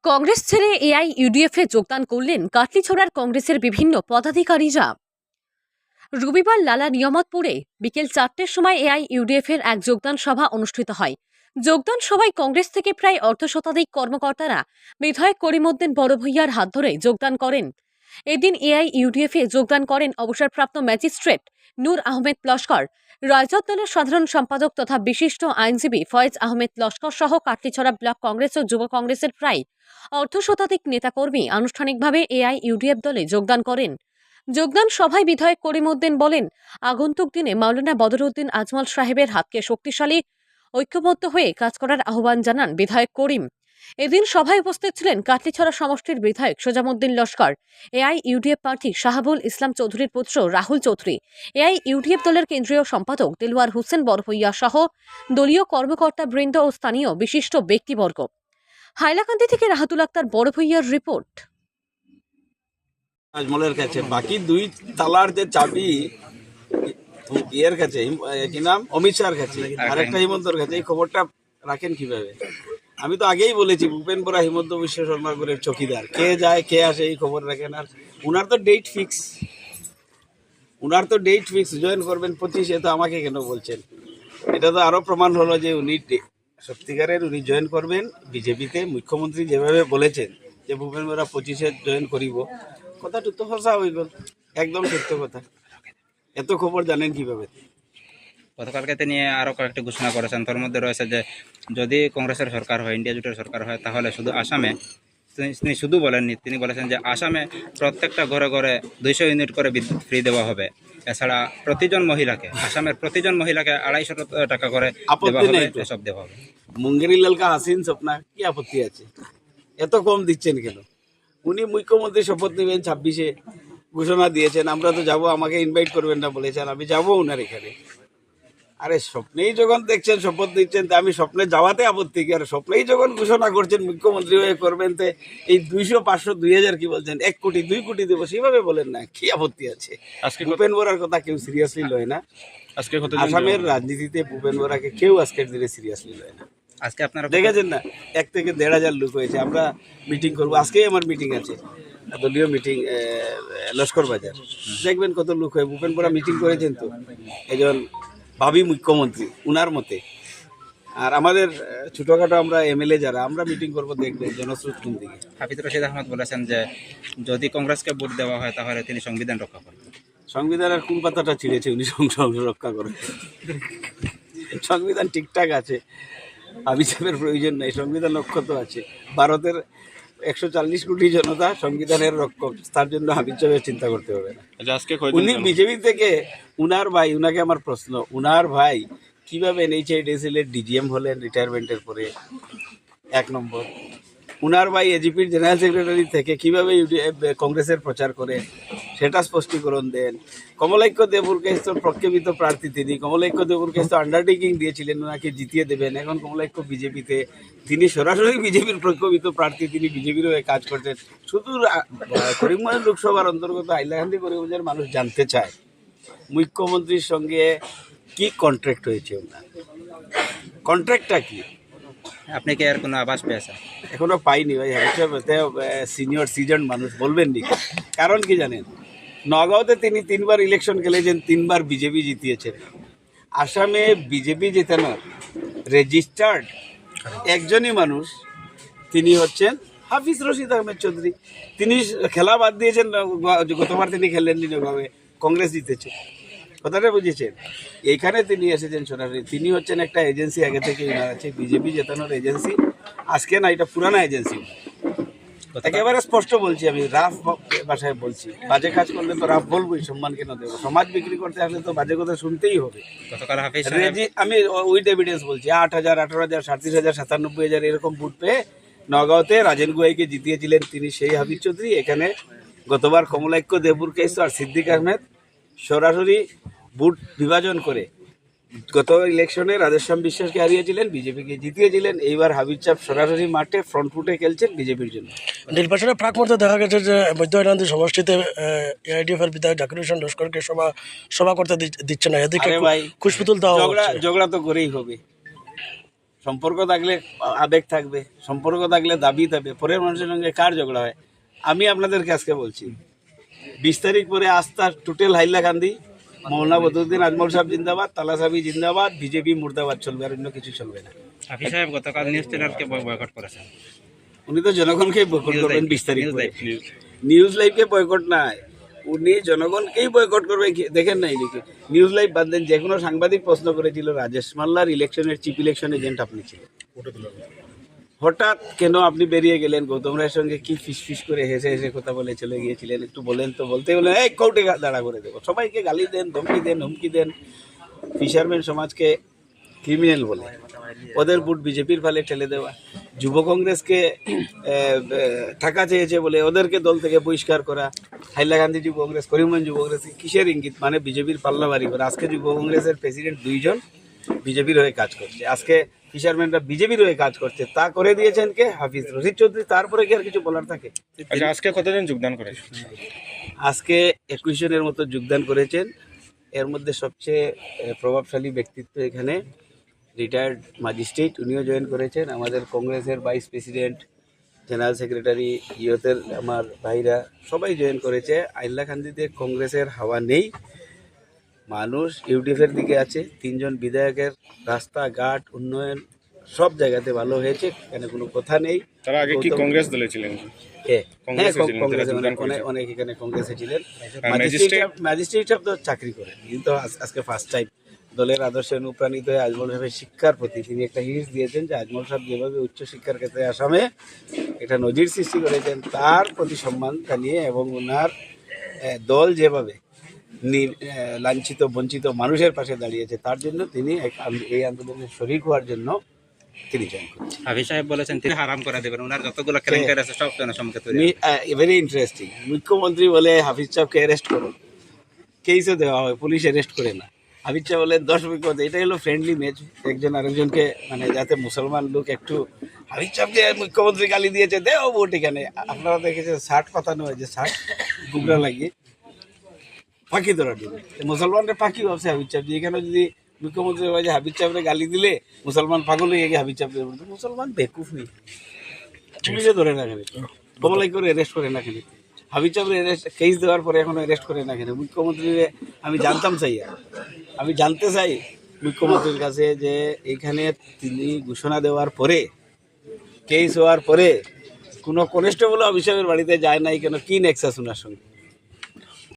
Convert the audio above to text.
কংগ্রেস ছেড়ে এআইইউডিএফ এ যোগদান করলেন কাটলিছড়ার কংগ্রেসের বিভিন্ন পদাধিকারীরা। রবিবার লালা নিয়ামতপুরে বিকেল 4টের সময় এআইইউডিএফ এর এক যোগদান সভা অনুষ্ঠিত হয়। যোগদান সভায় কংগ্রেস থেকে প্রায় অর্ধশতাধিক কর্মকর্তারা বিধায়ক করিমউদ্দিন বড়ভূঁইয়ার হাত ধরে যোগদান করেন। এদিন এআইইউডিএফ এ যোগদান করেন অবসরপ্রাপ্ত ম্যাজিস্ট্রেট নূর আহমেদ লস্কর, রায়চর দলের সাধারণ সম্পাদক তথা বিশিষ্ট আইনজীবী ফয়েজ আহমেদ লস্কর সহ কাটলিছড়া ব্লক কংগ্রেস ও যুব কংগ্রেসের প্রায় অর্ধশতাধিক নেতাকর্মী আনুষ্ঠানিকভাবে এআইইউডিএফ দলে যোগদান করেন। যোগদান সভায় বিধায়ক করিমউদ্দিন বলেন, আগন্তুক দিনে মাওলানা বদরউদ্দিন আজমল সাহেবের হাতকে শক্তিশালী ঐক্যবদ্ধ হয়ে কাজ করার আহ্বান জানান বিধায়ক করিম। এদিন সভায় উপস্থিত ছিলেন কাটলিছড়া সমষ্টির বিধায়ক সোজামউদ্দিন লস্কর, এআইইউডিএফ প্রার্থী শাহাবুল ইসলাম চৌধুরীর পুত্র রাহুল চৌধুরী, এআইইউডিএফ দলের কেন্দ্রীয় সম্পাদক দিলওয়ার হোসেন বড়ভূঁইয়া সহ দলীয় কর্মকর্তা বৃন্দ ও স্থানীয় বিশিষ্ট ব্যক্তিবর্গ। হাইলাকান্দি থেকে রাহাতুল আক্তার বড়ভূঁইয়ার রিপোর্ট। আজমলের কাছে বাকি দুই তালার যে চাবি ইয়ের কাছে, কি নাম, অমিত শাহর কাছে, আরেকটা হিমন্তর কাছে। এই খবরটা রাখেন কিভাবে? আমি তো আগেই বলেছি, ভূপেন বরা হিমন্ত বিশ্ব শর্মা করে চকিদার, কে যায় কে আসে এই খবর রাখেন। আর উনার তো ডেট ফিক্স, জয়েন করবেন 25-এ। তো আমাকে কেন বলছেন? এটা তো আরো প্রমাণ হলো যে উনি সত্যিকারের উনি জয়েন করবেন বিজেপিতে। মুখ্যমন্ত্রী যেভাবে বলেছেন যে ভূপেন বরা 25-এ জয়েন করিব, কথাটা তো হসা হয়ে গেল, একদম সত্য কথা। এত খবর জানেন কিভাবে? গতকালকে তিনি আরও কয়েকটি ঘোষণা করেছেন। তার মধ্যে রয়েছে যে যদি কংগ্রেসের সরকার হয়, ইন্ডিয়া জোটের সরকার হয়, তাহলে শুধু আসামে, তিনি শুধু বলেননি, তিনি বলেছেন যে আসামে প্রত্যেকটা ঘরে ঘরে 200 ইউনিট করে বিদ্যুৎ ফ্রি দেওয়া হবে। এছাড়া আসামের প্রতিজন মহিলাকে 250 টাকা করে দেওয়া হবে, এসব দেওয়া হবে। মুঙ্গেরি লালকা হাসিন স্বপ্না, কি আপত্তি আছে? এত কম দিচ্ছেন কেন? উনি মুখ্যমন্ত্রী শপথ নেবেন 26-এ ঘোষণা দিয়েছেন। আমরা তো যাবো, আমাকে ইনভাইট করবেন না বলেছেন, আমি যাবো ওনার এখানে। আরে স্বপ্নেই যখন দেখছেন শপথ দিচ্ছেন, তা আমি স্বপ্নে যাওয়াতে আপত্তি কি? আর স্বপ্নেই যখন ঘোষণা করছেন মুখ্যমন্ত্রী হয়ে করবেন, তো এই 200, 500, 2000 কি বলছেন, 1 কোটি 2 কোটি দেবো, সেভাবে বলেন না, কি আপত্তি আছে? ভূপেন বরার কথা কেউ সিরিয়াসলি লয় না। আসামের রাজনীতিতে ভূপেন বরাকে কেউ আজকের দিনে সিরিয়াসলি লয় না। আজকে আপনারা দেখেছেন না, 1 থেকে 1,500 লোক হয়েছে। আমরা মিটিং করবো, আজকেই আমার মিটিং আছে, দলীয় মিটিং, লস্কর বাজার। দেখবেন কত লোক হয়। ভূপেন বরা মিটিং করেছেন তো একজন ভাবি মুখ্যমন্ত্রী উনার মতে। আর আমাদের ছোটখাটো আমরা এমএলএ যারা, আমরা মিটিং করবো, দেখবেন জনস্রোত কোন দিকে। হাফিজ রশিদ আহমদ বলেছেন যে যদি কংগ্রেসকে ভোট দেওয়া হয় তাহলে তিনি সংবিধান রক্ষা করবেন। সংবিধানের কোন পাতাটা ছিঁড়েছে উনি রক্ষা করেন? সংবিধান ঠিকঠাক আছে, হাবিজাবের প্রয়োজন নেই। সংবিধান অক্ষত আছে। ভারতের 140 কোটি জনতা সংবিধানের রক্ষক, তার জন্য হাবিজাবের চিন্তা করতে হবে না। উনি বিজেপি থেকে, উনার ভাই, উনাকে আমার প্রশ্ন, উনার ভাই কিভাবে NHIDCL এর ডিজিএম হলেন রিটায়ারমেন্টের পরে? 1 নম্বর, উনার ভাই এজিপির জেনারেল সেক্রেটারি থেকে কিভাবে কংগ্রেসের প্রচার করে, সেটা স্পষ্টীকরণ দেন। কমলাক্ষ দেবুরকেশ প্রক্ষেপিত প্রার্থী তিনি। কমলাক্ষ দেবুরকেশ তো আন্ডারটেকিং দিয়েছিলেন ওনাকে জিতিয়ে দেবেন। এখন কমলাক্ষ বিজেপিতে, তিনি সরাসরি বিজেপির প্রক্ষেপিত প্রার্থী, তিনি বিজেপির হয়ে কাজ করছেন। শুধু করিমগঞ্জ লোকসভার অন্তর্গত হাইলাকান্দি করিমগঞ্জের মানুষ জানতে চায় মুখ্যমন্ত্রীর সঙ্গে কি কন্ট্রাক্ট হয়েছে, ওনার কন্ট্রাক্টটা কি? আপনি কি আর কোনো আভাস পেয়েছেন? এখনো পাইনি ভাই। সিনিয়র সিজন মানুষ বলবেন নি। কারণ কি জানেন, নগাঁওতে তিনি 3বার ইলেকশন খেলেছেন, 3বার বিজেপি জিতিয়েছেন। আসামে বিজেপি জেতানোর রেজিস্টার্ড একজনই মানুষ, তিনি হচ্ছেন হাফিজ রশিদ আহমেদ চৌধুরী। তিনি খেলা বাদ দিয়েছেন, গতবার তিনি খেলেননি, নগাঁওয়ে কংগ্রেস জিতেছে। কথাটা বুঝেছেন? এইখানে তিনি এসেছেন সরাসরি। তিনি হচ্ছেন একটা এজেন্সি, আগে থেকে আছে বিজেপি জেতানোর এজেন্সি। আজকে না, এটা পুরানা এজেন্সি। একেবারে স্পষ্ট বলছি, আমি রাফ ভাষায় বলছি। বাজে কাজ করলে তো রাফ বলবোই, সম্মান কেন দেবো? সমাজ বিক্রি করতে আসলে তো বাজে কথা শুনতেই হবে। আমি উইথ এভিডেন্স বলছি, 8,000, 18,000, 37,000, 97,000 এরকম ভোট পেয়ে নগাঁওতে রাজেন গোয়াইকে জিতিয়েছিলেন তিনি, সেই হাফিজ চৌধুরী। এখানে গতবার কমলাক্ষ দেবুরকেশ আর সিদ্দিক আহমেদ সরাসরি ভোট বিভাজন করে গত ইলেকশনে রাধেশ্যাম বিশ্বাসকে হারিয়েছিলেন, বিজেপিকে জিতিয়েছিলেন। এইবার হাবিব চাপ সরাসরি মাঠে ফ্রন্ট ফুটে খেলছেন বিজেপির জন্য। নির্বাচনের প্রাক মুহূর্তে দেখা গেছে যে মধ্য হাইলাকান্দি সমষ্টিতে এআইডিএফ এর বিধায়ক জাকির হোসেন লস্করকে সভা করতে দিচ্ছে না। এদিকে খুশপুতুল দেওয়া, ঝগড়া তো করেই হবে। সম্পর্ক থাকলে আবেগ থাকবে, সম্পর্ক থাকলে দাবি থাকবে। পরের মানুষের সঙ্গে কার ঝগড়া হয়? আমি আপনাদেরকে আজকে বলছি, 20 তারিখ পরে আস্থা টোটাল হাইলাকান্দি, মৌলানা বদরুদ্দিন আজমল সাহেব জিন্দাবাদ, তালাসাবি জিন্দাবাদ, বিজেপি মুর্দাবাদ চলবে, আর অন্য কিছু চলবে না। হাফিজ সাহেব গতকাল নিউজ চ্যানেলকে বয়কট করেছেন। উনি তো জনগণকেই বয়কট করবেন 20 তারিখ নিউজ পরে। লাইভ। নিউজ লাইভকে বয়কট নাই, উনি জনগণকেই বয়কট করবে। দেখেন নাই নাকি নিউজ লাইভ বাদ দেন, যে কোনো সাংবাদিক প্রশ্ন করেছিল রাজেশ মাল্লার ইলেকশনের চিফ ইলেকশন এজেন্ট আপনি ছিলেন, হঠাৎ কেন আপনি বেরিয়ে গেলেন? গৌতম রায়ের সঙ্গে কি ফিস করে হেসে হেসে কথা বলে চলে গিয়েছিলেন, একটু বলেন তো। বলতে বলে এই কোর্টে দাঁড়া করে দেবো, সবাইকে গালি দেন, ধমকি দেন, হুমকি দেন। ফিশারম্যান সমাজকে ক্রিমিনাল বলে, ওদের বুট বিজেপির ফালে ঠেলে দেওয়া, যুব কংগ্রেসকে টাকা চেয়েছে বলে ওদেরকে দল থেকে বহিষ্কার করা, হাইলাকান্দি যুব কংগ্রেস, করিমগঞ্জ যুব কংগ্রেস, কিসের ইঙ্গিত? মানে বিজেপির পাল্লাবাড়ি করে। আজকে যুব কংগ্রেসের প্রেসিডেন্ট 2 জন বিজেপির হয়ে কাজ করছে, আজকে ফিশারম্যানরা বিজেপির হয়ে কাজ করছে। তা করে দিয়েছেন কে? হাফিজ রশিদ চৌধুরী। তারপরে কি আর কিছু বলার থাকে? আচ্ছা, আজকে কতজন যোগদান করেছে? আজকে 21 জনের মতো যোগদান করেছেন। এর মধ্যে সবচেয়ে প্রভাবশালী ব্যক্তিত্ব এখানে রিটায়ার্ড ম্যাজিস্ট্রেট, উনিও জয়েন করেছেন। আমাদের কংগ্রেসের ভাইস প্রেসিডেন্ট, জেনারেল সেক্রেটারি, ইয়তের আমার ভাইরা সবাই জয়েন করেছে। হাইলাকান্দিতে কংগ্রেসের হাওয়া নেই, মানুষ ইউডিএফের দিকে আছে। 3 জন বিধায়কের রাস্তাঘাট উন্নয়ন সব জায়গাতে ভালো হয়েছে, এখানে কোনো কথা নেই। তারা আগে কি কংগ্রেস দলে ছিলেন? হ্যাঁ, কংগ্রেসে ছিলেন, কংগ্রেসে তারা যোগদান করেছে। অনেক এখানে কংগ্রেসে ছিলেন। আর ম্যাজিস্ট্রেট সাহেব তো চাকরি করেন, কিন্তু আজকে ফার্স্ট টাইম দলের আদর্শে অনুপ্রাণিত হয়ে আজমল সাহেবের শিক্ষার প্রতি তিনি একটা হিস দিয়েছেন যে আজমল সাহেব যেভাবে উচ্চশিক্ষার ক্ষেত্রে আসামে একটা নজির সৃষ্টি করেছেন, তার প্রতি সম্মান জানিয়ে এবং ওনার দল যেভাবে লাঞ্ছিত বঞ্চিত মানুষের পাশে দাঁড়িয়েছে, তার জন্য তিনি এই আন্দোলনে শরিক হওয়ার জন্য তিনি জয়েন করছেন। হাফিজ সাহেব বলেছেন তিনি হারাম করে দেবেন, ওনার যতগুলো কেলেঙ্কারি আছে সব জনসম্মুখে তুলে ধরবেন। Very interesting. মুখ্যমন্ত্রী বলে হাফিজ সাহেবকে অ্যারেস্ট করো, কেসও দেওয়া হয়, পুলিশ অ্যারেস্ট করে না। হাফিজ সাহেব বলে 10 মুখ্যমন্ত্রী। এটা হলো ফ্রেন্ডলি ম্যাচ, একজন আরেকজনকে মানে যাতে মুসলমান লোক একটু হাফিজ সাহেবকে মুখ্যমন্ত্রী গালি দিয়েছে, দেও ভোট এখানে। আপনারা দেখেছেন শার্ট পাতানো হয়েছে, শার্ট গুগরা লাগিয়ে ফাঁকি ধরার জন্য। মুসলমানরা ফাঁকি ভাবছে হাফিজ সাহেব, এখানে যদি মুখ্যমন্ত্রী হয় যে হাফিজ সাহেবরে গালি দিলে মুসলমান পাগল হয়ে গিয়ে হাফিজ সাহেব, মুসলমান বেকুফ নেই, পুলিশে ধরে না কেন, কমলাই করে অ্যারেস্ট করে না কেন? হাফিজ সাহেবের অ্যারেস্ট কেস দেওয়ার পরে এখনো অ্যারেস্ট করে না কেন? মুখ্যমন্ত্রীর আমি জানতে চাই মুখ্যমন্ত্রীর কাছে যে এইখানে তিনি ঘোষণা দেওয়ার পরে, কেস হওয়ার পরে কোনো কনস্টেবল অফিসারের বাড়িতে যায় নাই কেন? কি নেক্সাস ওনার সঙ্গে?